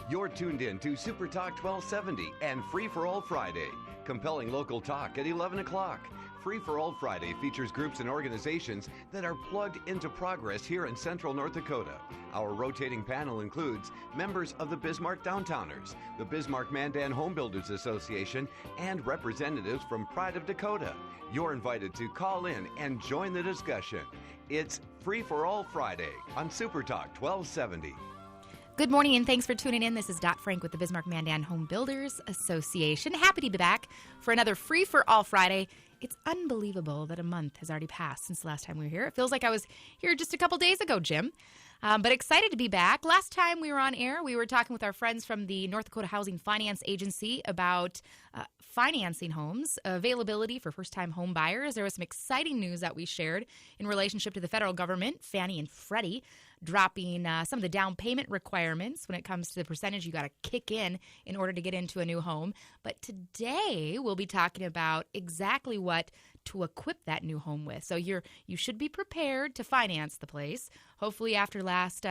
You're tuned in to Super Talk 1270 and Free for All Friday. Compelling local talk at 11 o'clock. Free for All Friday features groups and organizations that are plugged into progress here in central North Dakota. Our rotating panel includes members of the Bismarck Downtowners, the Bismarck Mandan Homebuilders Association, and representatives from Pride of Dakota. You're invited to call in and join the discussion. It's Free for All Friday on Super Talk 1270. Good morning, and thanks for tuning in. This is Dot Frank with the Bismarck Mandan Home Builders Association. Happy to be back for another Free for All Friday. It's unbelievable that a month has already passed since the last time we were here. It feels like I was here just a couple days ago, Jim. But excited to be back. Last time we were on air, we were talking with our friends from the North Dakota Housing Finance Agency about financing homes, availability for first-time home buyers. There was some exciting news that we shared in relationship to the federal government, Fannie and Freddie, dropping some of the down payment requirements when it comes to the percentage you got to kick in order to get into a new home. But today we'll be talking about exactly what to equip that new home with. So you should be prepared to finance the place. Hopefully after last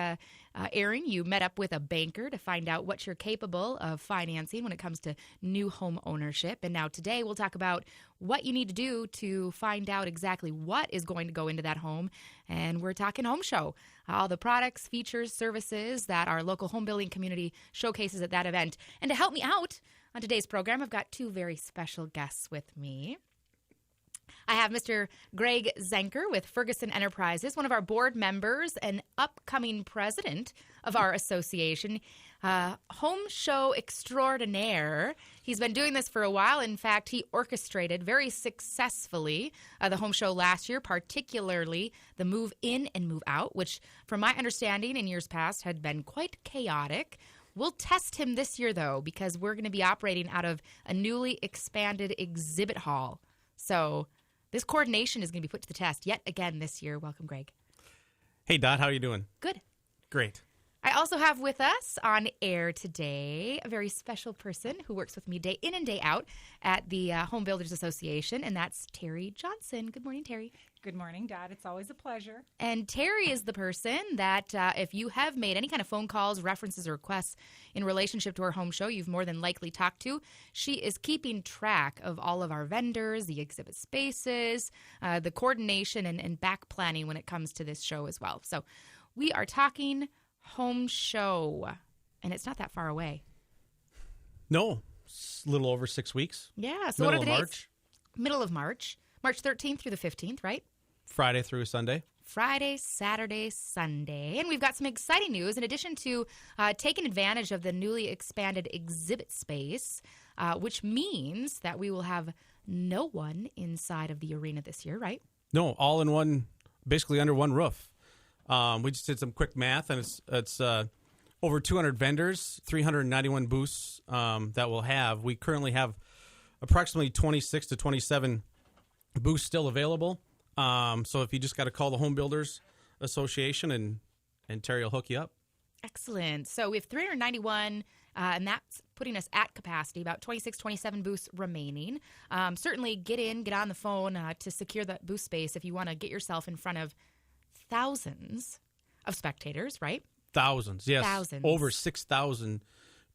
airing, you met up with a banker to find out what you're capable of financing when it comes to new home ownership. And now today we'll talk about what you need to do to find out exactly what is going to go into that home. And we're talking home show, all the products, features, services that our local home building community showcases at that event. And to help me out on today's program, I've got two very special guests with me. I have Mr. Greg Zenker with Ferguson Enterprises, one of our board members and upcoming president of our association, home show extraordinaire. He's been doing this for a while. In fact, he orchestrated very successfully the home show last year, particularly the move in and move out, which from my understanding in years past had been quite chaotic. We'll test him this year, though, because we're going to be operating out of a newly expanded exhibit hall. So this coordination is going to be put to the test yet again this year. Welcome, Greg. Hey, Dot. How are you doing? Good. Great. I also have with us on air today a very special person who works with me day in and day out at the Home Builders Association, and that's Terry Johnson. Good morning, Terry. Good morning, Dot. It's always a pleasure. And Terry is the person that if you have made any kind of phone calls, references, or requests in relationship to our home show, you've more than likely talked to. She is keeping track of all of our vendors, the exhibit spaces, the coordination and back planning when it comes to this show as well. So we are talking home show, and it's not that far away. No, it's a little over 6 weeks. Yeah. So Middle what are the of dates? March. Middle of March. March 13th through the 15th, right? Friday through Sunday. Friday, Saturday, Sunday. And we've got some exciting news. In addition to taking advantage of the newly expanded exhibit space, which means that we will have no one inside of the arena this year, right? No, all in one, basically under one roof. We just did some quick math, and it's over 200 vendors, 391 booths that we'll have. We currently have approximately 26 to 27 booths still available. So if you just got to call the Home Builders Association, and Terry will hook you up. Excellent. So we have 391, and that's putting us at capacity, about 26, 27 booths remaining. Certainly get on the phone to secure that booth space if you want to get yourself in front of thousands of spectators, right? Thousands, yes. Thousands. Over 6,000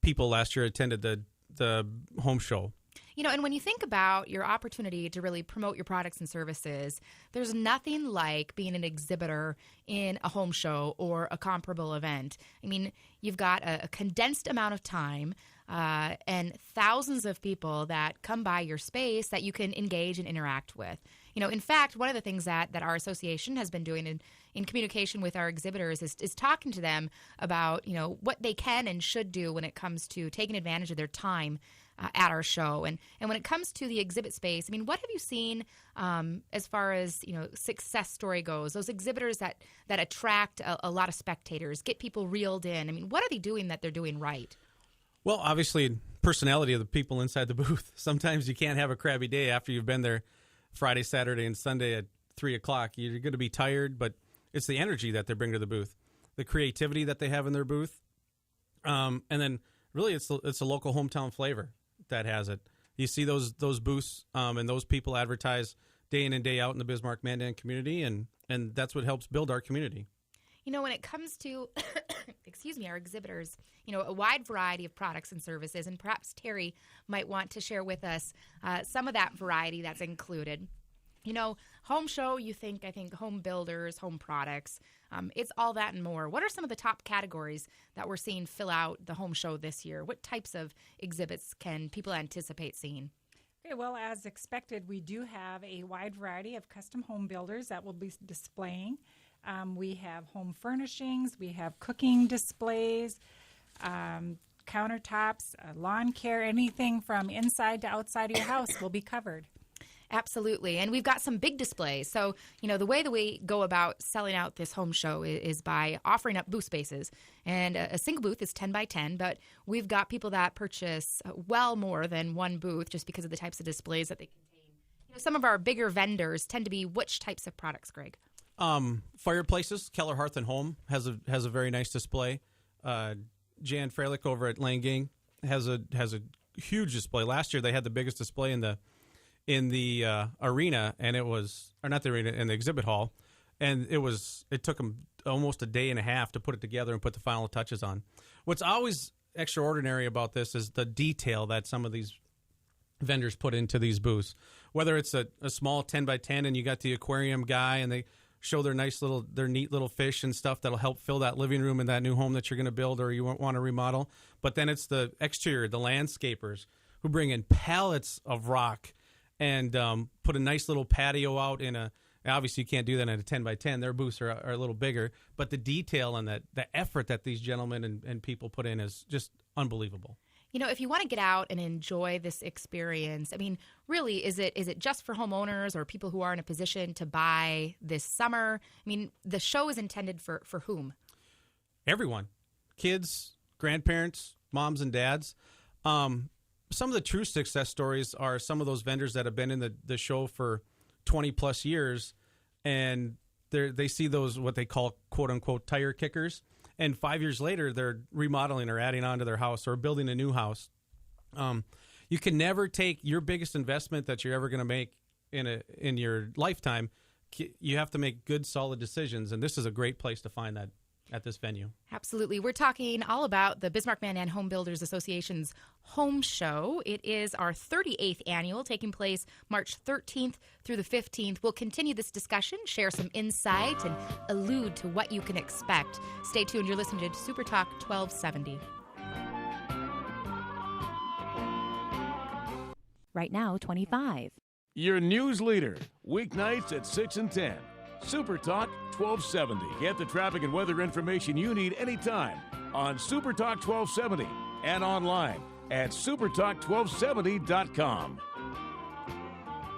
people last year attended the home show. You know, and when you think about your opportunity to really promote your products and services, there's nothing like being an exhibitor in a home show or a comparable event. I mean, you've got a condensed amount of time and thousands of people that come by your space that you can engage and interact with. You know, in fact, one of the things that our association has been doing in communication with our exhibitors is talking to them about, you know, what they can and should do when it comes to taking advantage of their time at our show. And when it comes to the exhibit space, I mean, what have you seen as far as, you know, success story goes? Those exhibitors that attract a lot of spectators, get people reeled in. I mean, what are they doing that they're doing right? Well, obviously, personality of the people inside the booth. Sometimes you can't have a crabby day after you've been there Friday, Saturday, and Sunday at 3 o'clock. You're going to be tired, but it's the energy that they bring to the booth, the creativity that they have in their booth, and then really it's a local hometown flavor that has it. You see those booths and those people advertise day in and day out in the Bismarck Mandan community, and that's what helps build our community. You know, when it comes to our exhibitors, a wide variety of products and services, and perhaps Terry might want to share with us some of that variety that's included. Home show, I think home builders, home products, it's all that and more. What are some of the top categories that we're seeing fill out the home show this year? What types of exhibits can people anticipate seeing? Okay, well, as expected, we do have a wide variety of custom home builders that will be displaying. We have home furnishings, we have cooking displays, countertops, lawn care, anything from inside to outside of your house will be covered. Absolutely. And we've got some big displays. So, the way that we go about selling out this home show is by offering up booth spaces. And a single booth is 10 by 10, but we've got people that purchase well more than one booth just because of the types of displays that they contain. Some of our bigger vendors tend to be which types of products, Greg? Fireplaces. Keller Hearth and Home has a very nice display. Jan Freilich over at Langgang has a huge display. Last year they had the biggest display in the arena, and it was, or not the arena, in the exhibit hall, and it took them almost a day and a half to put it together and put the final touches on. What's always extraordinary about this is the detail that some of these vendors put into these booths. Whether it's a small 10 by 10 and you got the aquarium guy and they show their neat little fish and stuff that'll help fill that living room in that new home that you're going to build or you want to remodel. But then it's the exterior, the landscapers who bring in pallets of rock and put a nice little patio out obviously you can't do that in a 10 by 10. Their booths are a little bigger, but the detail and the effort that these gentlemen and people put in is just unbelievable. If you want to get out and enjoy this experience, really, is it just for homeowners or people who are in a position to buy this summer? The show is intended for whom? Everyone. Kids, grandparents, moms and dads. Some of the true success stories are some of those vendors that have been in the show for 20 plus years, and they see those, what they call quote unquote tire kickers. And 5 years later, they're remodeling or adding on to their house or building a new house. You can never take your biggest investment that you're ever going to make in your lifetime. You have to make good, solid decisions, and this is a great place to find that at this venue. Absolutely. We're talking all about the Bismarck Mandan Home Builders Association's home show. It is our 38th annual, taking place March 13th through the 15th. We'll continue this discussion, share some insight, and allude to what you can expect. Stay tuned. You're listening to Super Talk 1270. Right now, 25. Your news leader, weeknights at 6 and 10. Super Talk 1270. Get the traffic and weather information you need anytime on Super Talk 1270 and online at supertalk1270.com.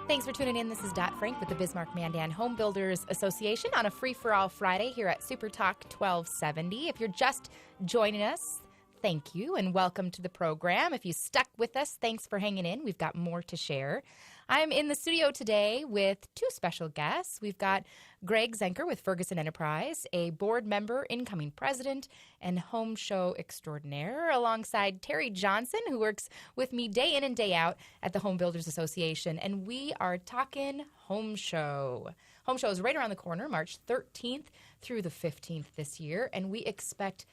Thanks for tuning in. This is Dot Frank with the Bismarck Mandan Home Builders Association on a free-for-all Friday here at Super Talk 1270. If you're just joining us, thank you and welcome to the program. If you stuck with us, thanks for hanging in. We've got more to share. I'm in the studio today with two special guests. We've got Greg Zenker with Ferguson Enterprise, a board member, incoming president, and home show extraordinaire, alongside Terry Johnson, who works with me day in and day out at the Home Builders Association. And we are talking home show. Home show is right around the corner, March 13th through the 15th this year, and we expect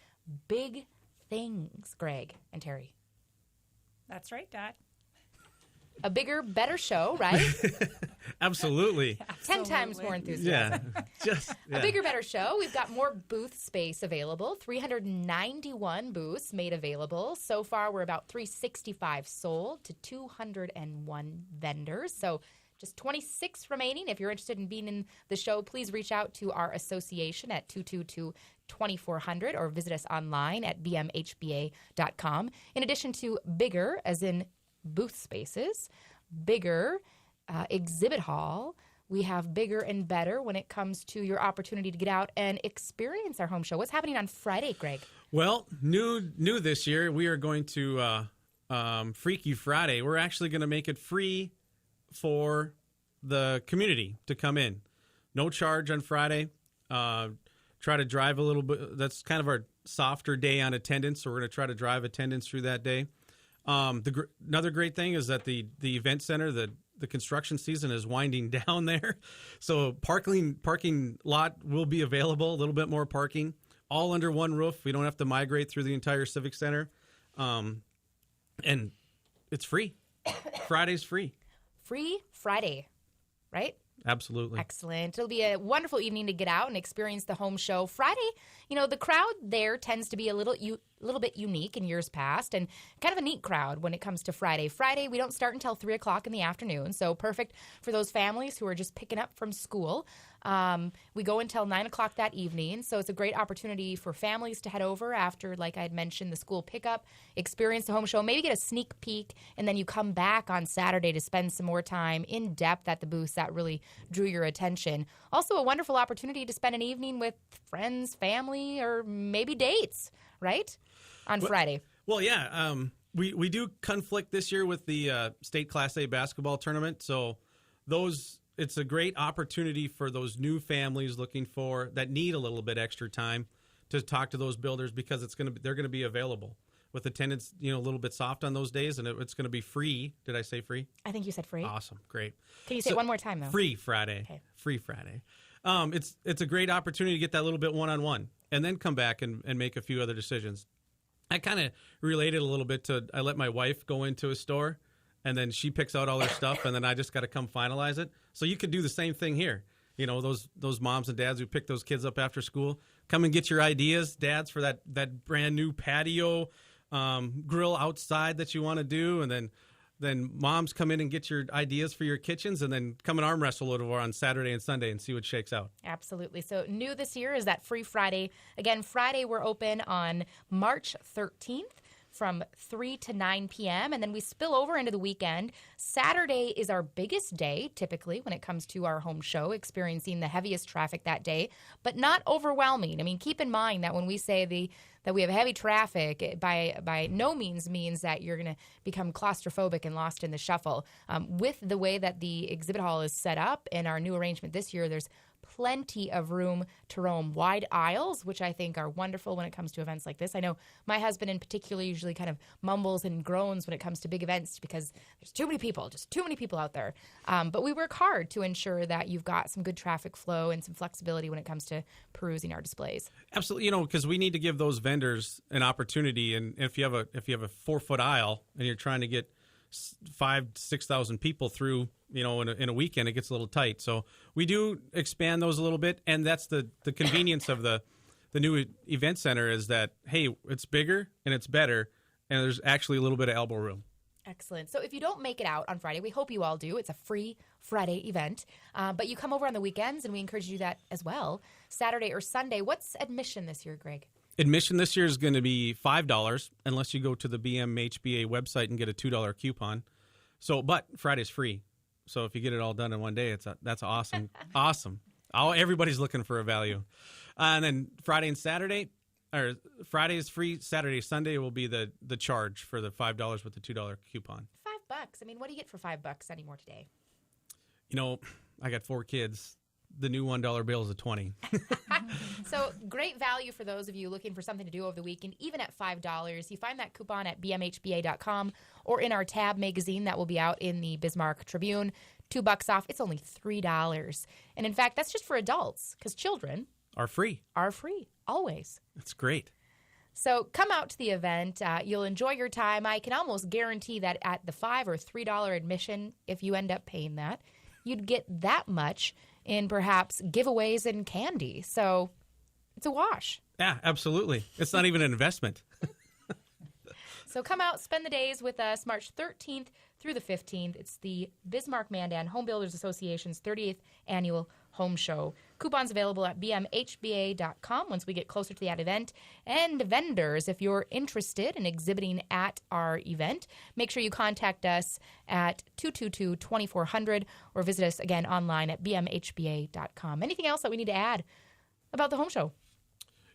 big things, Greg and Terry. That's right, Dot. A bigger, better show, right? Absolutely. 10 times more enthusiasm. A bigger, better show. We've got more booth space available, 391 booths made available. So far, we're about 365 sold to 201 vendors. So just 26 remaining. If you're interested in being in the show, please reach out to our association at 222-2400 or visit us online at bmhba.com. In addition to bigger, as in booth spaces, bigger exhibit hall, we have bigger and better when it comes to your opportunity to get out and experience our home show. What's happening on Friday, Greg? Well, new this year, we are going to Freaky Friday. We're actually going to make it free for the community to come in. No charge on Friday. Try to drive a little bit. That's kind of our softer day on attendance, so we're going to try to drive attendance through that day. Another great thing is that the event center, the construction season is winding down there. So parking lot will be available, a little bit more parking. all under one roof. We don't have to migrate through the entire Civic Center. And it's free. Friday's free. Free Friday, right? Absolutely. Excellent. It'll be a wonderful evening to get out and experience the home show. Friday, the crowd there tends to be a little bit unique in years past, and kind of a neat crowd when it comes to Friday. Friday, we don't start until 3 o'clock in the afternoon, so perfect for those families who are just picking up from school. We go until 9 o'clock that evening, so it's a great opportunity for families to head over after, like I had mentioned, the school pickup, experience the home show, maybe get a sneak peek, and then you come back on Saturday to spend some more time in depth at the booths that really drew your attention. Also, a wonderful opportunity to spend an evening with friends, family, or maybe dates, right? On Friday. Well, yeah. We do conflict this year with the state Class A basketball tournament, so it's a great opportunity for those new families that need a little bit extra time to talk to those builders, because they're going to be available with attendance, a little bit soft on those days, and it's going to be free. Did I say free? I think you said free. Awesome, great. Can you say it one more time though? Free Friday. Okay. Free Friday. It's a great opportunity to get that little bit one-on-one, and then come back and make a few other decisions. I kind of related a little bit to, I let my wife go into a store, and then she picks out all her stuff, and then I just got to come finalize it. So you could do the same thing here. Those moms and dads who pick those kids up after school, come and get your ideas, dads, for that brand new patio grill outside that you want to do, and then moms come in and get your ideas for your kitchens, and then come and arm wrestle over on Saturday and Sunday and see what shakes out. Absolutely. So new this year is that Free Friday. Again, Friday we're open on March 13th. From 3 to 9 p.m., and then we spill over into the weekend. Saturday is our biggest day, typically, when it comes to our home show, experiencing the heaviest traffic that day, but not overwhelming. I mean, keep in mind that when we say that we have heavy traffic, it by no means that you're going to become claustrophobic and lost in the shuffle. With the way that the exhibit hall is set up and our new arrangement this year, there's plenty of room to roam, wide aisles, which I think are wonderful when it comes to events like this. I know my husband in particular usually kind of mumbles and groans when it comes to big events because there's too many people, just too many people out there. But we work hard to ensure that you've got some good traffic flow and some flexibility when it comes to perusing our displays. Absolutely, because we need to give those vendors an opportunity. And if you have a 4-foot aisle and you're trying to get 5,000-6,000 people through, in a weekend, it gets a little tight. So we do expand those a little bit, and that's the convenience of the new event center is that, hey, it's bigger and it's better, and there's actually a little bit of elbow room. Excellent. So if you don't make it out on Friday, we hope you all do. It's a free Friday event, but you come over on the weekends, and we encourage you to do that as well. Saturday or Sunday. What's admission this year, Greg? Admission this year is going to be $5 unless you go to the BMHBA website and get a $2 coupon. But Friday's free. So if you get it all done in one day, that's awesome. Awesome. Everybody's looking for a value. And then Friday and Saturday, or Friday is free. Saturday, Sunday will be the charge for the $5 with the $2 coupon. $5. I mean, what do you get for $5 anymore today? I got 4 kids. The new $1 bill is a 20. So great value for those of you looking for something to do over the weekend, even at $5. You find that coupon at bmhba.com or in our Tab magazine that will be out in the Bismarck Tribune. $2 off. It's only $3. And in fact, that's just for adults because children are free. Always. That's great. So come out to the event. You'll enjoy your time. I can almost guarantee that at the $5 or $3 admission, if you end up paying that, you'd get that much in perhaps giveaways and candy. So it's a wash. Yeah, absolutely. It's not even an investment. So come out, spend the days with us March 13th through the 15th. It's the Bismarck Mandan Homebuilders Association's 30th annual home show. Coupons available at bmhba.com once we get closer to that event. And vendors, if you're interested in exhibiting at our event, make sure you contact us at 222-2400 or visit us again online at bmhba.com. Anything else that we need to add about the home show?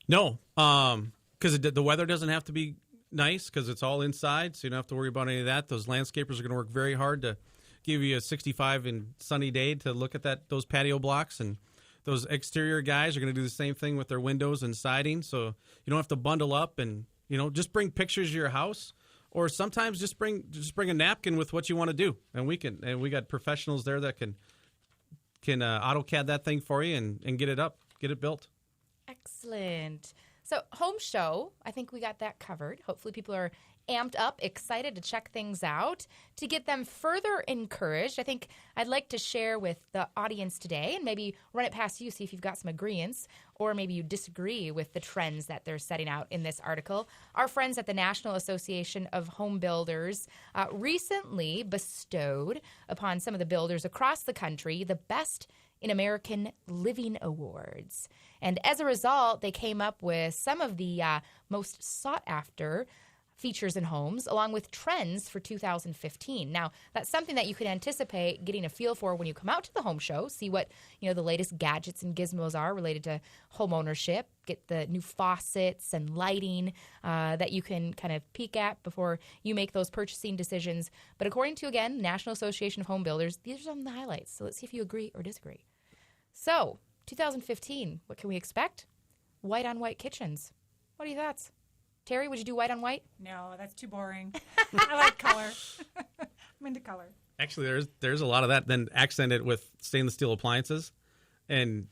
No, because the weather doesn't have to be nice because it's all inside, so you don't have to worry about any of that. Those landscapers are going to work very hard to give you a 65 and sunny day to look at those patio blocks, and those exterior guys are going to do the same thing with their windows and siding, so you don't have to bundle up and just bring pictures of your house, or sometimes just bring a napkin with what you want to do, and we got professionals there that can AutoCAD that thing for you and get it built. Excellent. So home show, I think we got that covered. Hopefully people are amped up, excited to check things out. To get them further encouraged, I think I'd like to share with the audience today and maybe run it past you, see if you've got some agreements or maybe you disagree with the trends that they're setting out in this article. Our friends at the National Association of Home Builders recently bestowed upon some of the builders across the country the Best in American Living Awards. And as a result, they came up with some of the most sought-after features in homes, along with trends for 2015. Now, that's something that you can anticipate getting a feel for when you come out to the home show, see what the latest gadgets and gizmos are related to home ownership, get the new faucets and lighting that you can kind of peek at before you make those purchasing decisions. But according to, again, National Association of Home Builders, these are some of the highlights. So let's see if you agree or disagree. So, 2015, what can we expect? White on white kitchens. What are your thoughts? Terry, would you do white on white? No, that's too boring. I like color. I'm into color. Actually, there's a lot of that. Then accent it with stainless steel appliances, and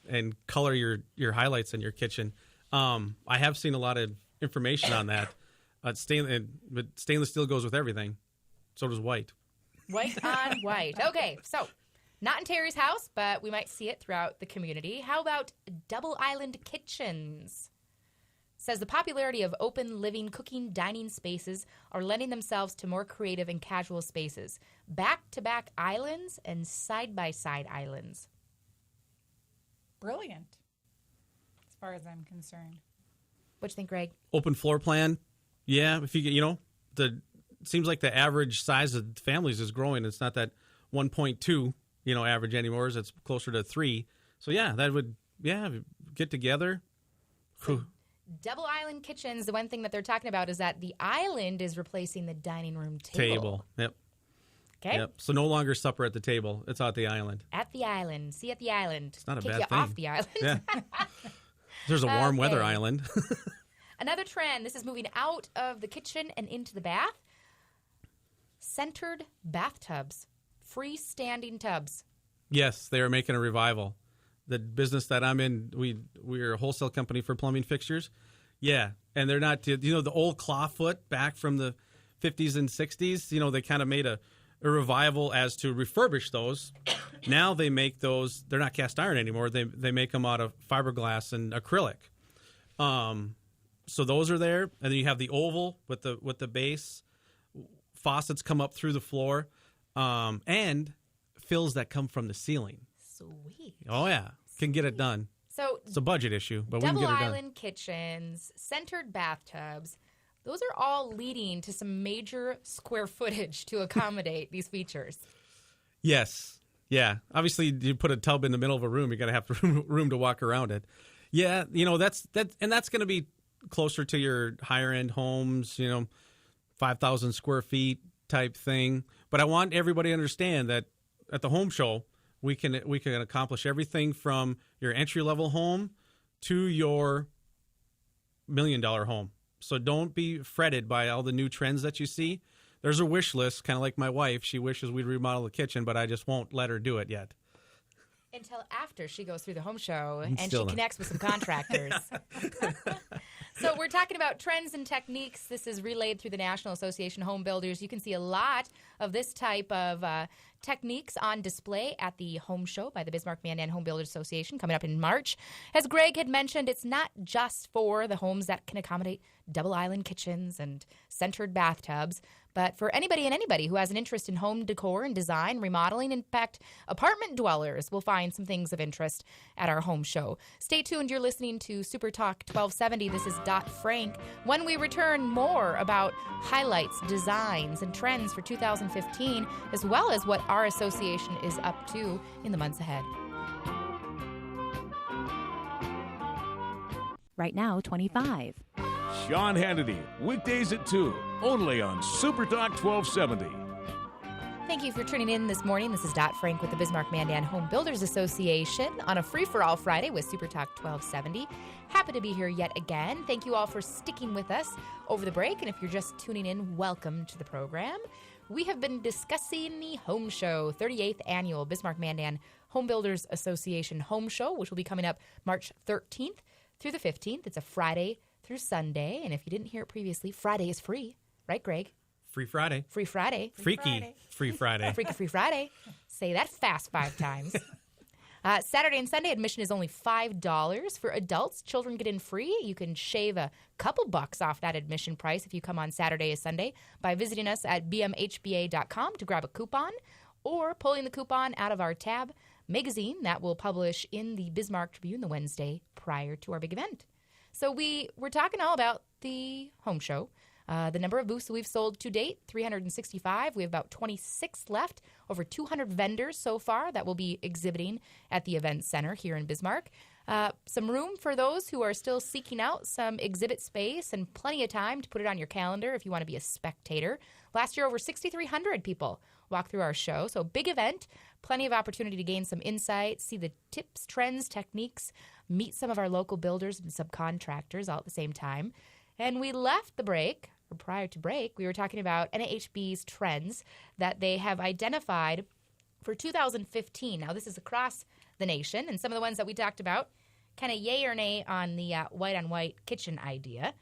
color your highlights in your kitchen. I have seen a lot of information on that. But stainless steel goes with everything. So does white. White on white. Okay, so not in Terry's house, but we might see it throughout the community. How about double island kitchens? Says the popularity of open living, cooking, dining spaces are lending themselves to more creative and casual spaces. Back-to-back islands and side-by-side islands. Brilliant, as far as I'm concerned. What do you think, Greg? Open floor plan. Yeah, if you get, it seems like the average size of families is growing. It's not that 1.2, average anymore. It's closer to 3. So, yeah, that would, get together. So, double island kitchens, the one thing that they're talking about is that the island is replacing the dining room table. Yep. Okay. Yep. So no longer supper at the table. It's at the island. At the island. See at the island. It's not a Kick bad you thing. Off the island. Yeah. There's a warm weather island. Another trend. This is moving out of the kitchen and into the bath. Centered bathtubs. Freestanding tubs. Yes, they are making a revival. The business that I'm in, we're a wholesale company for plumbing fixtures. Yeah, and they're not, the old clawfoot back from the 50s and 60s, they kind of made a revival as to refurbish those. Now they make those, they're not cast iron anymore. They make them out of fiberglass and acrylic. So those are there, and then you have the oval with the base. Faucets come up through the floor, and fills that come from the ceiling. Sweet. Oh, yeah. Can get it done. So it's a budget issue, but we can get it done. Double island kitchens, centered bathtubs, those are all leading to some major square footage to accommodate these features. Yes. Yeah. Obviously, you put a tub in the middle of a room, you're going to have room to walk around it. Yeah, that's going to be closer to your higher-end homes, 5,000 square feet type thing. But I want everybody to understand that at the home show, we can accomplish everything from your entry-level home to your $1 million home. So don't be fretted by all the new trends that you see. There's a wish list, kind of like my wife. She wishes we'd remodel the kitchen, but I just won't let her do it yet. Until after she goes through the home show and she not. connects with some contractors. So we're talking about trends and techniques. This is relayed through the National Association of Home Builders. You can see a lot of this type of techniques on display at the home show by the Bismarck Mandan Home Builders Association coming up in March. As Greg had mentioned, it's not just for the homes that can accommodate double island kitchens and centered bathtubs, but for anybody and anybody who has an interest in home decor and design, remodeling. In fact, apartment dwellers will find some things of interest at our home show. Stay tuned. You're listening to Super Talk 1270. This is Dot Frank. When we return, more about highlights, designs, and trends for 2015, as well as what our association is up to in the months ahead. Right now, 25. Sean Hannity, weekdays at 2, only on Super Talk 1270. Thank you for tuning in this morning. This is Dot Frank with the Bismarck Mandan Home Builders Association on a free-for-all Friday with Super Talk 1270. Happy to be here yet again. Thank you all for sticking with us over the break. And if you're just tuning in, welcome to the program. We have been discussing the Home Show, 38th Annual Bismarck Mandan Home Builders Association Home Show, which will be coming up March 13th through the 15th. It's a Friday through Sunday. And if you didn't hear it previously, Friday is free. Right, Greg? Free Friday. Free Friday. Freaky Free Friday. Freaky Free Friday. Say that fast 5 times. Saturday and Sunday admission is only $5. For adults, children get in free. You can shave a couple bucks off that admission price if you come on Saturday or Sunday by visiting us at bmhba.com to grab a coupon or pulling the coupon out of our tab magazine that will publish in the Bismarck Tribune the Wednesday prior to our big event. So we're talking all about the home show. The number of booths that we've sold to date, 365. We have about 26 left, over 200 vendors so far that will be exhibiting at the event center here in Bismarck. Some room for those who are still seeking out some exhibit space and plenty of time to put it on your calendar if you want to be a spectator. Last year, over 6,300 people walked through our show. So big event, plenty of opportunity to gain some insight, see the tips, trends, techniques, meet some of our local builders and subcontractors all at the same time. And we left the break, or prior to break, we were talking about NAHB's trends that they have identified for 2015. Now, this is across the nation, and some of the ones that we talked about, kind of yay or nay on the white-on-white kitchen idea.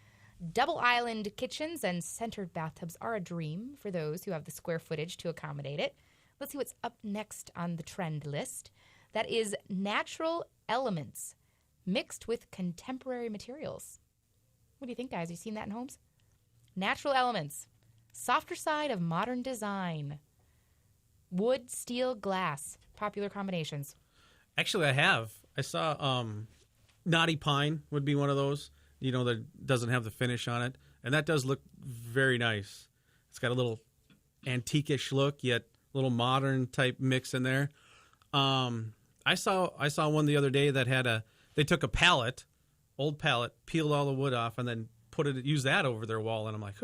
Double island kitchens and centered bathtubs are a dream for those who have the square footage to accommodate it. Let's see what's up next on the trend list. That is natural elements mixed with contemporary materials. What do you think, guys? Have you seen that in homes? Natural elements. Softer side of modern design. Wood, steel, glass. Popular combinations. Actually, I have. I saw knotty pine would be one of those, that doesn't have the finish on it. And that does look very nice. It's got a little antique-ish look, yet a little modern type mix in there. I saw one the other day that they took a pallet, old pallet, peeled all the wood off, and then use that over their wall. And I'm like,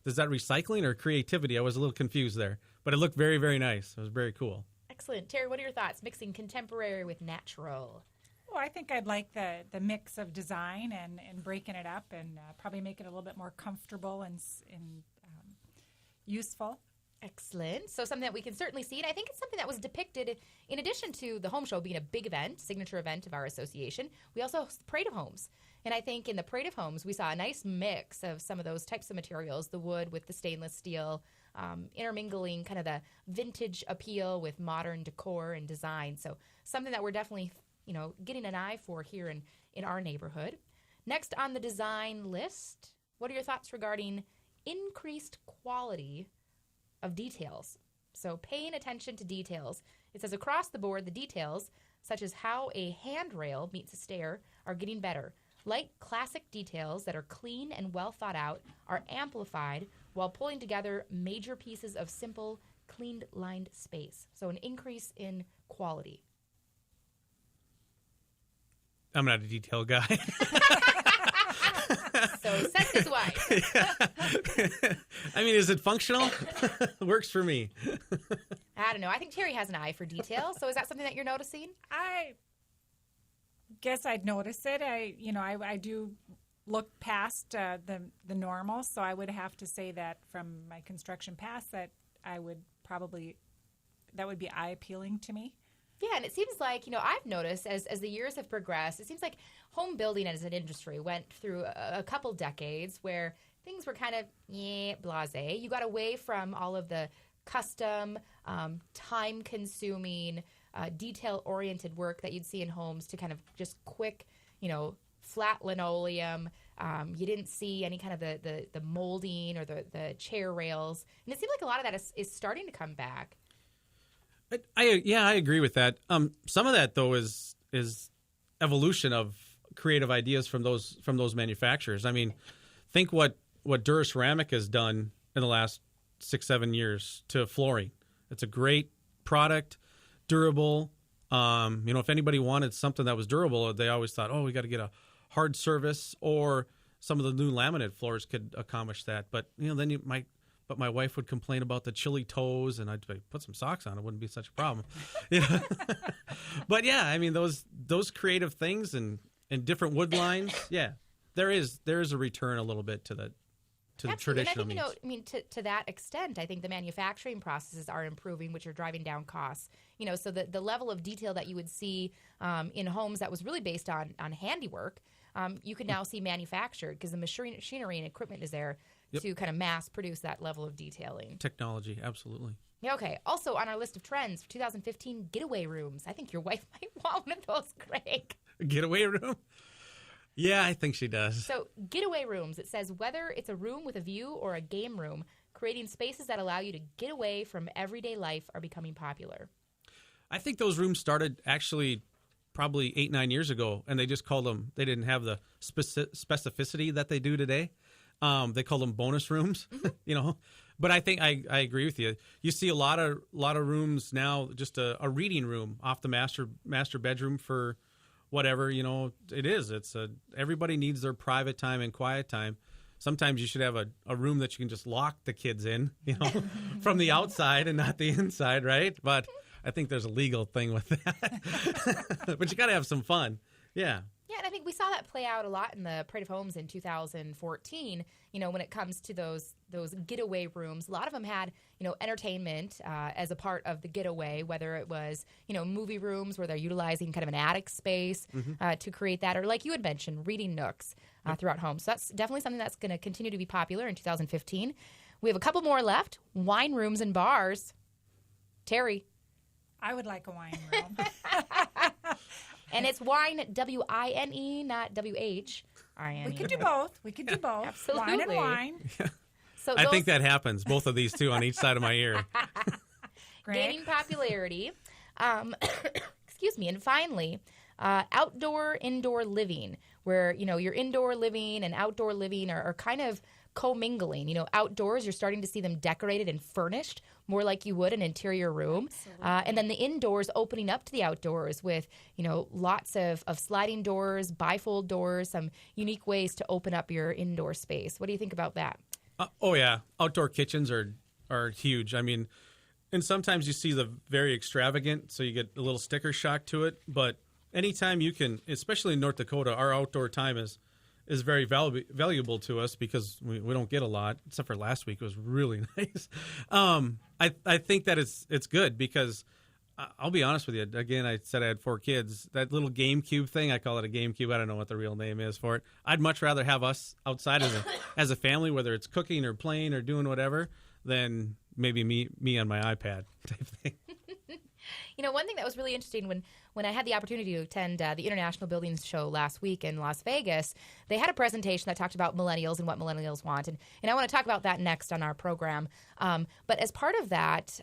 is that recycling or creativity? I was a little confused there, but it looked very, very nice. It was very cool. Excellent. Terry, what are your thoughts? Mixing contemporary with natural. Well, I think I'd like the mix of design and breaking it up and probably make it a little bit more comfortable and useful. Excellent. So something that we can certainly see, and I think it's something that was depicted in addition to the home show being a big event, signature event of our association. We also host the Parade of Homes. And I think in the Parade of Homes, we saw a nice mix of some of those types of materials, the wood with the stainless steel, intermingling kind of the vintage appeal with modern decor and design. So something that we're definitely, getting an eye for here in our neighborhood. Next on the design list, what are your thoughts regarding increased quality of details? So paying attention to details. It says across the board, the details, such as how a handrail meets a stair, are getting better. Light, classic details that are clean and well thought out are amplified while pulling together major pieces of simple, cleaned, lined space. So an increase in quality. I'm not a detail guy. So says his wife. I mean, is it functional? Works for me. I don't know. I think Terry has an eye for detail. So is that something that you're noticing? I guess I'd notice it. I do look past the normal, so I would have to say that from my construction past that that would be eye appealing to me. Yeah, and it seems like, I've noticed as the years have progressed, it seems like home building as an industry went through a couple decades where things were kind of blasé. You got away from all of the custom, time-consuming, detail-oriented work that you'd see in homes to kind of just quick, flat linoleum. You didn't see any kind of the molding or the chair rails. And it seems like a lot of that is starting to come back. I agree with that. Some of that though is evolution of creative ideas from those manufacturers. I mean, think what Duraceramic has done in the last 6-7 years to flooring. It's a great product, durable. If anybody wanted something that was durable, they always thought, we got to get a hard surface, or some of the new laminate floors could accomplish that. But then But my wife would complain about the chilly toes, and I'd put some socks on. It wouldn't be such a problem. But yeah, I mean those creative things and different wood lines. Yeah, there is a return a little bit to the traditional and I think, meats. to that extent, I think the manufacturing processes are improving, which are driving down costs. So the level of detail that you would see in homes that was really based on handiwork you can now see manufactured because the machinery and equipment is there Yep. to kind of mass produce that level of detailing. Technology, absolutely. Yeah, okay. Also on our list of trends for 2015, getaway rooms. I think your wife might want one of those, Greg. Getaway room? Yeah, I think she does. So getaway rooms, it says whether it's a room with a view or a game room, creating spaces that allow you to get away from everyday life are becoming popular. I think those rooms started actually probably 8-9 years ago, and they just called them, they didn't have the specificity that they do today. They call them bonus rooms, you know. But I think I agree with you. You see a lot of rooms now, just a reading room off the master bedroom for whatever, you know. It's everybody needs their private time and quiet time. Sometimes you should have a room that you can just lock the kids in, you know, from the outside and not the inside, right? But I think there's a legal thing with that. But you got to have some fun. Yeah. Yeah, and I think we saw that play out a lot in the Parade of Homes in 2014, you know, when it comes to those getaway rooms. A lot of them had, you know, entertainment as a part of the getaway, whether it was, you know, movie rooms where they're utilizing kind of an attic space to create that, or like you had mentioned, reading nooks throughout homes. So that's definitely something that's going to continue to be popular in 2015. We have a couple more left. Wine rooms and bars. Terry. I would like a wine room. And it's wine, W-I-N-E, not W-H-I-N-E. We could do both. Absolutely. Wine and wine. So I think that happens, both of these two on each side of my ear. gaining popularity. Excuse me. And finally, outdoor-indoor living, where, you know, your indoor living and outdoor living are kind of commingling. You know, outdoors, you're starting to see them decorated and furnished more like you would an interior room. And then the indoors opening up to the outdoors with, you know, lots of sliding doors, bifold doors, some unique ways to open up your indoor space. What do you think about that? Oh, yeah. Outdoor kitchens are huge. I mean, and sometimes you see the very extravagant, so you get a little sticker shock to it. But anytime you can, especially in North Dakota, our outdoor time is very valuable to us because we don't get a lot, except for last week. It was really nice. I think that it's good because I'll be honest with you. Again, I said I had 4 kids. That little GameCube thing, I call it a GameCube. I don't know what the real name is for it. I'd much rather have us outside as a family, whether it's cooking or playing or doing whatever, than maybe me on my iPad type thing. You know, one thing that was really interesting when I had the opportunity to attend the International Buildings Show last week in Las Vegas, they had a presentation that talked about millennials and what millennials want. And I want to talk about that next on our program. But as part of that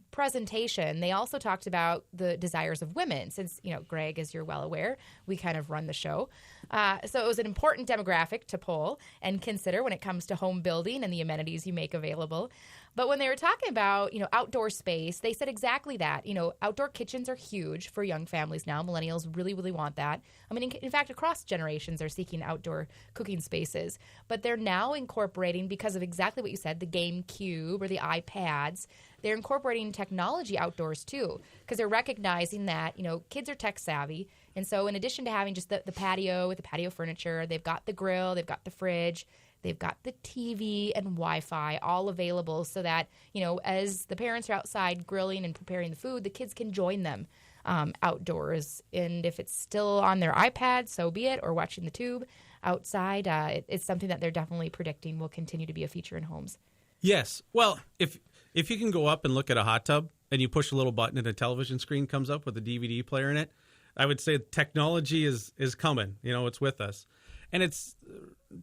presentation, they also talked about the desires of women. Since, you know, Greg, as you're well aware, we kind of run the show. So it was an important demographic to poll and consider when it comes to home building and the amenities you make available. But when they were talking about, you know, outdoor space, they said exactly that. You know, outdoor kitchens are huge for young families now. Millennials really, really want that. I mean, in fact, across generations are seeking outdoor cooking spaces. But they're now incorporating, because of exactly what you said, the GameCube or the iPads, they're incorporating technology outdoors too, because they're recognizing that, you know, kids are tech savvy. And so in addition to having just the patio with the patio furniture, they've got the grill, they've got the fridge, they've got the TV and Wi-Fi all available so that, you know, as the parents are outside grilling and preparing the food, the kids can join them outdoors. And if it's still on their iPad, so be it, or watching the tube outside, it's something that they're definitely predicting will continue to be a feature in homes. Yes. Well, if you can go up and look at a hot tub and you push a little button and a television screen comes up with a DVD player in it, I would say technology is coming. You know, it's with us. And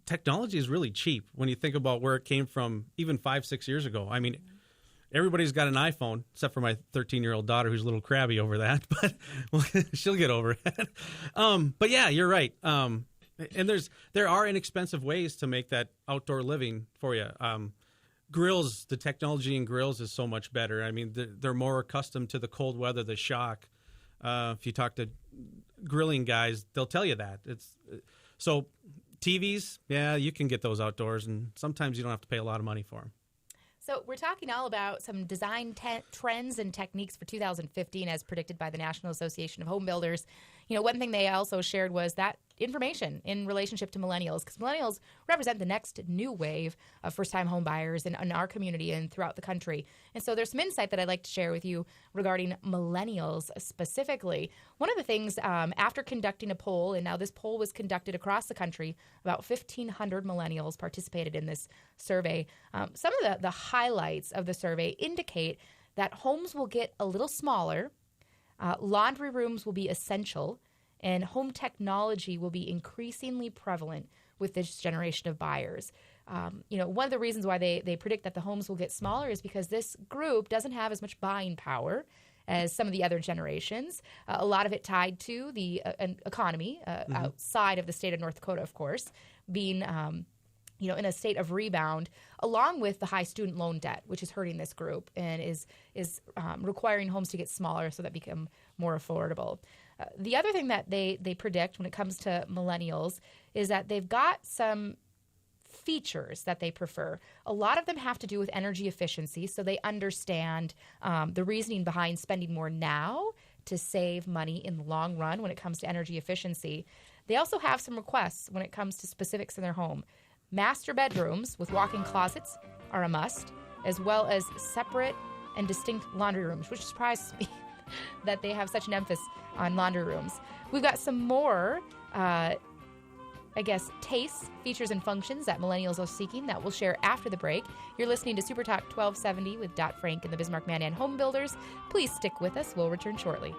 technology is really cheap when you think about where it came from even 5-6 years ago. I mean, everybody's got an iPhone, except for my 13-year-old daughter who's a little crabby over that, but she'll get over it. But yeah, you're right. And there are inexpensive ways to make that outdoor living for you. Grills, the technology in grills is so much better. I mean, they're more accustomed to the cold weather, the shock. If you talk to grilling guys, they'll tell you that. So TVs, yeah, you can get those outdoors, and sometimes you don't have to pay a lot of money for them. So we're talking all about some design trends and techniques for 2015 as predicted by the National Association of Home Builders. One thing they also shared was that information in relationship to millennials, because millennials represent the next new wave of first-time home buyers in our community and throughout the country. And so there's some insight that I'd like to share with you regarding millennials specifically. One of the things, after conducting a poll, and now this poll was conducted across the country, about 1,500 millennials participated in this survey. Some of the highlights of the survey indicate that homes will get a little smaller, laundry rooms will be essential, and home technology will be increasingly prevalent with this generation of buyers. One of the reasons why they predict that the homes will get smaller is because this group doesn't have as much buying power as some of the other generations. A lot of it tied to the economy outside of the state of North Dakota, of course, being in a state of rebound, along with the high student loan debt, which is hurting this group and is requiring homes to get smaller so that become more affordable. The other thing that they predict when it comes to millennials is that they've got some features that they prefer. A lot of them have to do with energy efficiency, so they understand the reasoning behind spending more now to save money in the long run when it comes to energy efficiency. They also have some requests when it comes to specifics in their home. Master bedrooms with walk-in closets are a must, as well as separate and distinct laundry rooms, which surprises me that they have such an emphasis on laundry rooms. We've got some more, tastes, features, and functions that millennials are seeking that we'll share after the break. You're listening to Super Talk 1270 with Dot Frank and the Bismarck Mandan Homebuilders. Please stick with us. We'll return shortly.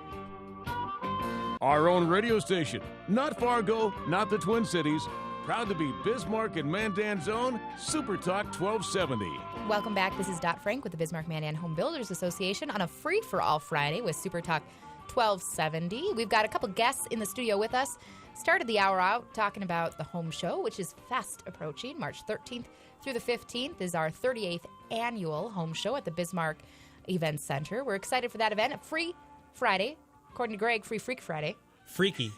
Our own radio station, not Fargo, not the Twin Cities. Proud to be Bismarck and Mandan's own Super Talk 1270. Welcome back. This is Dot Frank with the Bismarck Mandan Home Builders Association on a free-for-all Friday with Super Talk 1270. We've got a couple guests in the studio with us. Started the hour out talking about the home show, which is fast approaching. March 13th through the 15th is our 38th annual home show at the Bismarck Event Center. We're excited for that event. A free Friday. According to Greg, free Freak Friday. Freaky.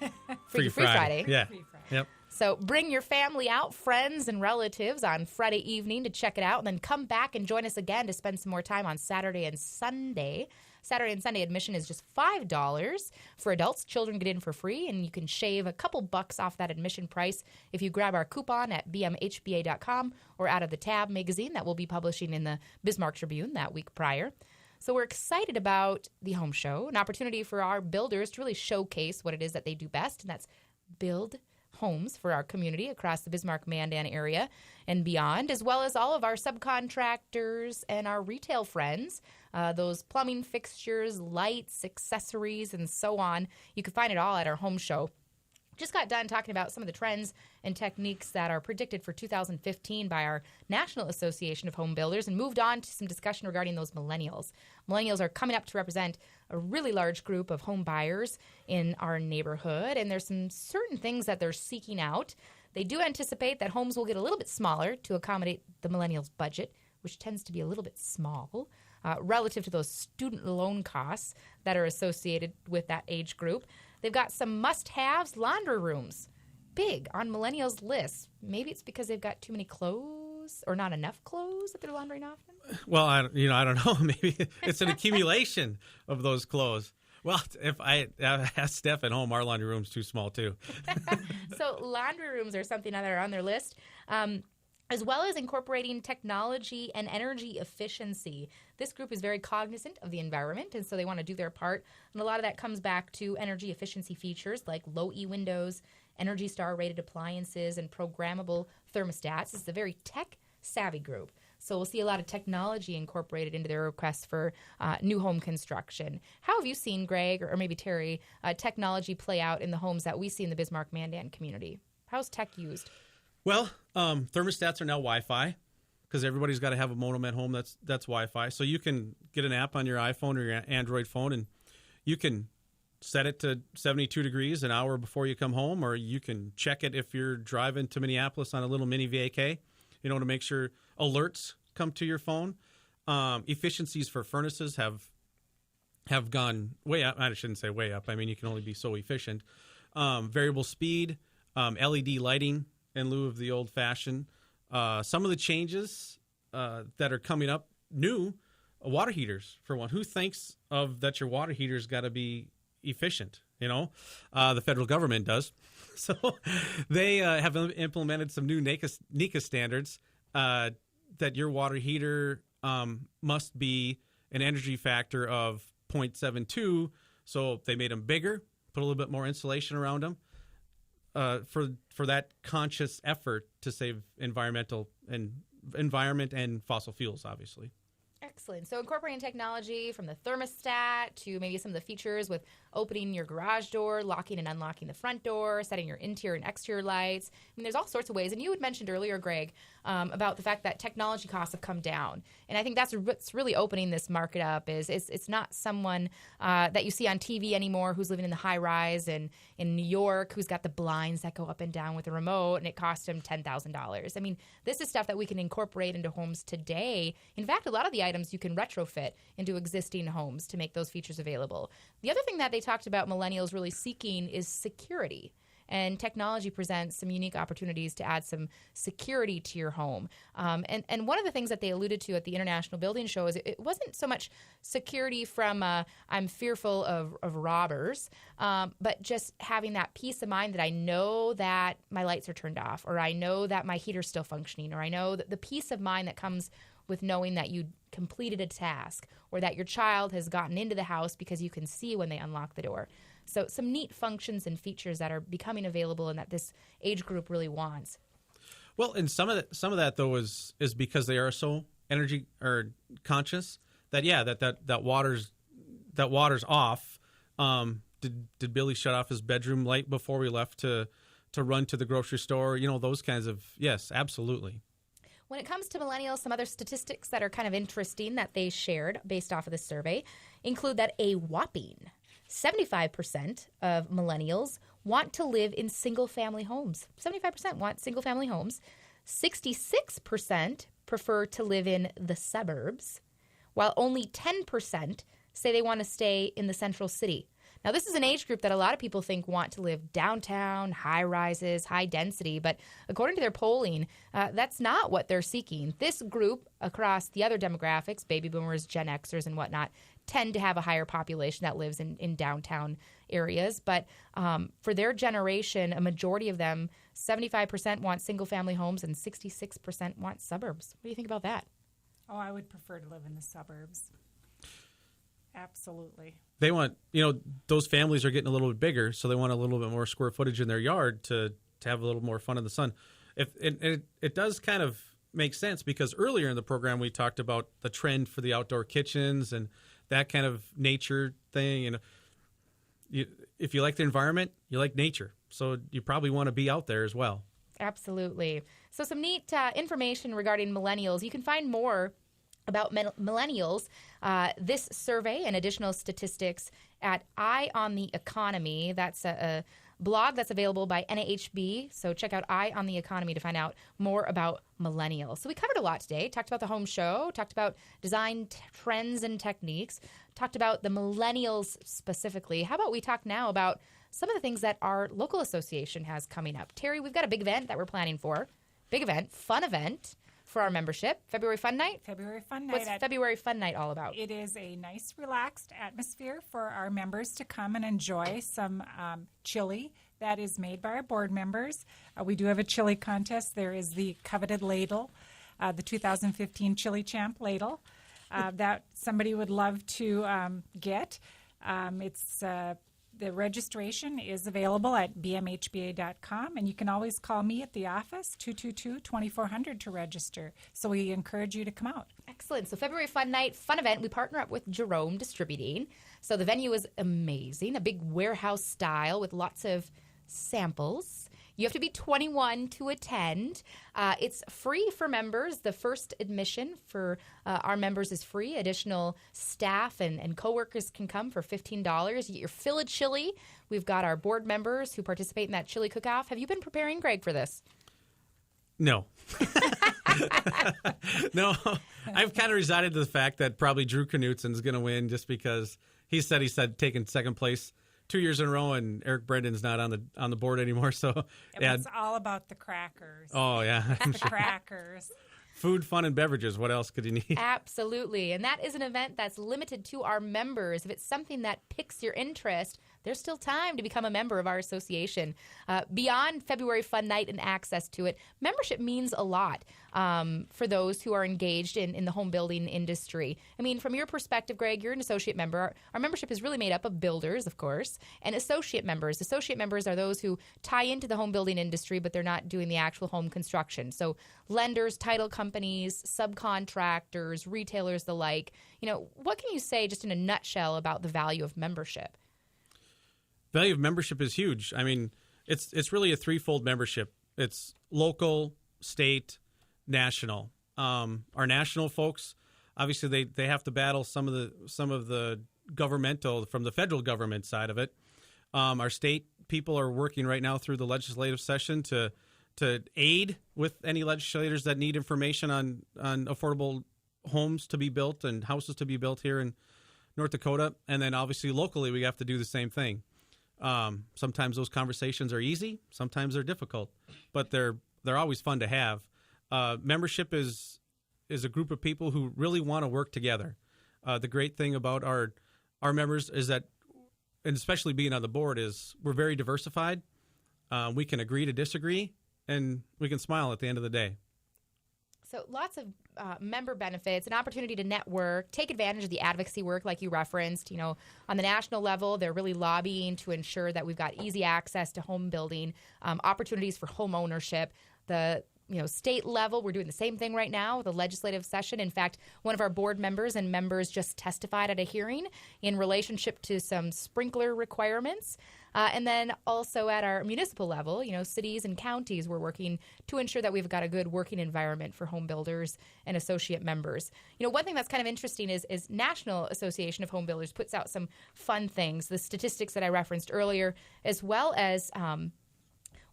Free Friday. Yeah. Yep. So bring your family out, friends and relatives on Friday evening to check it out, and then come back and join us again to spend some more time on Saturday and Sunday. Saturday and Sunday admission is just $5 for adults. Children get in for free, and you can shave a couple bucks off that admission price if you grab our coupon at bmhba.com or out of the Tab magazine that we'll be publishing in the Bismarck Tribune that week prior. So we're excited about the home show, an opportunity for our builders to really showcase what it is that they do best, and that's build homes for our community across the Bismarck-Mandan area and beyond, as well as all of our subcontractors and our retail friends, those plumbing fixtures, lights, accessories, and so on. You can find it all at our home show. Just got done talking about some of the trends and techniques that are predicted for 2015 by our National Association of Home Builders and moved on to some discussion regarding those millennials. Millennials are coming up to represent a really large group of home buyers in our neighborhood, and there's some certain things that they're seeking out. They do anticipate that homes will get a little bit smaller to accommodate the millennials' budget, which tends to be a little bit small relative to those student loan costs that are associated with that age group. They've got some must-haves, laundry rooms, big on millennials' lists. Maybe it's because they've got too many clothes or not enough clothes that they're laundering often. Well, I don't know. Maybe it's an accumulation of those clothes. Well, if I ask Steph at home, our laundry room's too small too. So laundry rooms are something that are on their list. As well as incorporating technology and energy efficiency. This group is very cognizant of the environment, and so they want to do their part. And a lot of that comes back to energy efficiency features like low E windows, Energy Star rated appliances, and programmable thermostats. It's a very tech-savvy group. So we'll see a lot of technology incorporated into their requests for new home construction. How have you seen, Greg, or maybe Terry, technology play out in the homes that we see in the Bismarck-Mandan community? How's tech used? Well, thermostats are now Wi-Fi because everybody's got to have a modem at home that's Wi-Fi. So you can get an app on your iPhone or your Android phone, and you can set it to 72 degrees an hour before you come home, or you can check it if you're driving to Minneapolis on a little mini vacay, to make sure alerts come to your phone. Efficiencies for furnaces have gone way up. I shouldn't say way up. I mean, you can only be so efficient. Variable speed, LED lighting in lieu of the old-fashioned. Some of the changes that are coming up, new water heaters, for one. Who thinks of that your water heater's got to be efficient? The federal government does. So they have implemented some new NECA standards that your water heater must be an energy factor of 0.72. So they made them bigger, put a little bit more insulation around them for that conscious effort to save environment and fossil fuels, obviously. Excellent. So incorporating technology from the thermostat to maybe some of the features with opening your garage door, locking and unlocking the front door, setting your interior and exterior lights. I mean, there's all sorts of ways. And you had mentioned earlier, Greg, about the fact that technology costs have come down. And I think that's what's really opening this market up is it's not someone that you see on TV anymore who's living in the high rise in New York who's got the blinds that go up and down with a remote and it cost him $10,000. I mean, this is stuff that we can incorporate into homes today. In fact, a lot of the items you can retrofit into existing homes to make those features available. The other thing that they talked about millennials really seeking is security. And technology presents some unique opportunities to add some security to your home. And one of the things that they alluded to at the International Building Show is it wasn't so much security from I'm fearful of robbers, but just having that peace of mind that I know that my lights are turned off, or I know that my heater's still functioning, or I know that the peace of mind that comes with knowing that you completed a task or that your child has gotten into the house because you can see when they unlock the door. So some neat functions and features that are becoming available and that this age group really wants. Well, and some of that though is because they are so energy or conscious that water's off. Did Billy shut off his bedroom light before we left to run to the grocery store? Those kinds of, yes, absolutely. When it comes to millennials, some other statistics that are kind of interesting that they shared based off of this survey include that a whopping 75% of millennials want to live in single-family homes. 75% want single-family homes. 66% prefer to live in the suburbs, while only 10% say they want to stay in the central city. Now, this is an age group that a lot of people think want to live downtown, high rises, high density, but according to their polling, that's not what they're seeking. This group, across the other demographics, baby boomers, Gen Xers, and whatnot, tend to have a higher population that lives in downtown areas. But for their generation, a majority of them, 75% want single-family homes and 66% want suburbs. What do you think about that? Oh, I would prefer to live in the suburbs. Absolutely. They want, those families are getting a little bit bigger, so they want a little bit more square footage in their yard to have a little more fun in the sun. It does kind of make sense because earlier in the program we talked about the trend for the outdoor kitchens and that kind of nature thing. If you like the environment, you like nature, so you probably want to be out there as well. Absolutely. So some neat information regarding millennials. You can find more about millennials, this survey and additional statistics at Eye on the Economy. That's a blog that's available by NAHB. So check out Eye on the Economy to find out more about millennials. So we covered a lot today. Talked about the home show, talked about design trends and techniques, talked about the millennials specifically. How about we talk now about some of the things that our local association has coming up? Terry, we've got a big event that we're planning for. Big event, fun event for our membership. February Fun Night? February Fun Night. What's February Fun Night all about? It is a nice, relaxed atmosphere for our members to come and enjoy some chili that is made by our board members. We do have a chili contest. There is the coveted ladle, the 2015 Chili Champ ladle that somebody would love to get. The registration is available at bmhba.com, and you can always call me at the office, 222-2400, to register. So we encourage you to come out. Excellent. So February Fun Night, fun event. We partner up with Jerome Distributing. So the venue is amazing, a big warehouse style with lots of samples. You have to be 21 to attend. It's free for members. The first admission for our members is free. Additional staff and coworkers can come for $15. You get your fill of chili. We've got our board members who participate in that chili cook-off. Have you been preparing, Greg, for this? No. No. I've kind of resigned to the fact that probably Drew Knutson's going to win just because he said taking second place 2 years in a row, and Eric Brendan's not on the board anymore. So it's all about the crackers. Oh yeah, the crackers. Food, fun, and beverages. What else could you need? Absolutely, and that is an event that's limited to our members. If it's something that piques your interest, there's still time to become a member of our association. Beyond February Fun Night and access to it, membership means a lot for those who are engaged in the home building industry. I mean, from your perspective, Greg, you're an associate member. Our membership is really made up of builders, of course, and associate members. Associate members are those who tie into the home building industry, but they're not doing the actual home construction. So lenders, title companies, subcontractors, retailers, the like. What can you say just in a nutshell about the value of membership? Value of membership is huge. I mean, it's really a threefold membership. It's local, state, national. Our national folks, obviously, they have to battle some of the governmental from the federal government side of it. Our state people are working right now through the legislative session to aid with any legislators that need information on affordable homes to be built and houses to be built here in North Dakota. And then obviously locally, we have to do the same thing. Sometimes those conversations are easy, sometimes they're difficult, but they're always fun to have. Membership is a group of people who really want to work together. The great thing about our members is that, and especially being on the board, is we're very diversified. We can agree to disagree, and we can smile at the end of the day. So lots of member benefits, an opportunity to network, take advantage of the advocacy work like you referenced. On the national level, they're really lobbying to ensure that we've got easy access to home building, opportunities for home ownership. The state level, we're doing the same thing right now with a legislative session. In fact, one of our board members just testified at a hearing in relationship to some sprinkler requirements. And then also at our municipal level, cities and counties, we're working to ensure that we've got a good working environment for home builders and associate members. One thing that's kind of interesting is National Association of Home Builders puts out some fun things, the statistics that I referenced earlier, as well as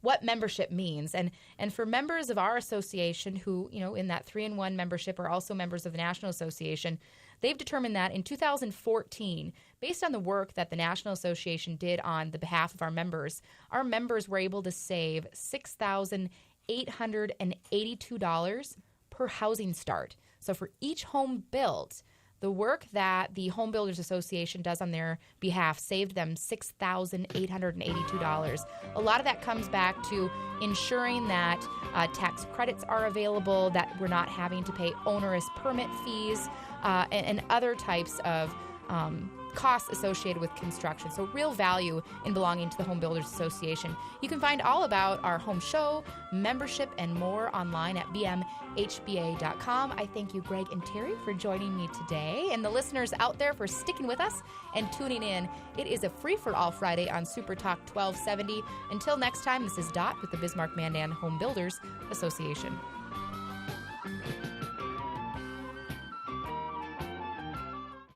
what membership means. And for members of our association who, in that 3-in-1 membership are also members of the National Association, they've determined that in 2014, based on the work that the National Association did on the behalf of our members were able to save $6,882 per housing start. So for each home built, the work that the Home Builders Association does on their behalf saved them $6,882. A lot of that comes back to ensuring that tax credits are available, that we're not having to pay onerous permit fees, and other types of costs associated with construction. So real value in belonging to the Home Builders Association. You can find all about our home show, membership, and more online at bmhba.com. I thank you, Greg and Terry, for joining me today, and the listeners out there for sticking with us and tuning in. It is a free-for-all Friday on Super Talk 1270. Until next time, this is Dot with the Bismarck Mandan Home Builders Association.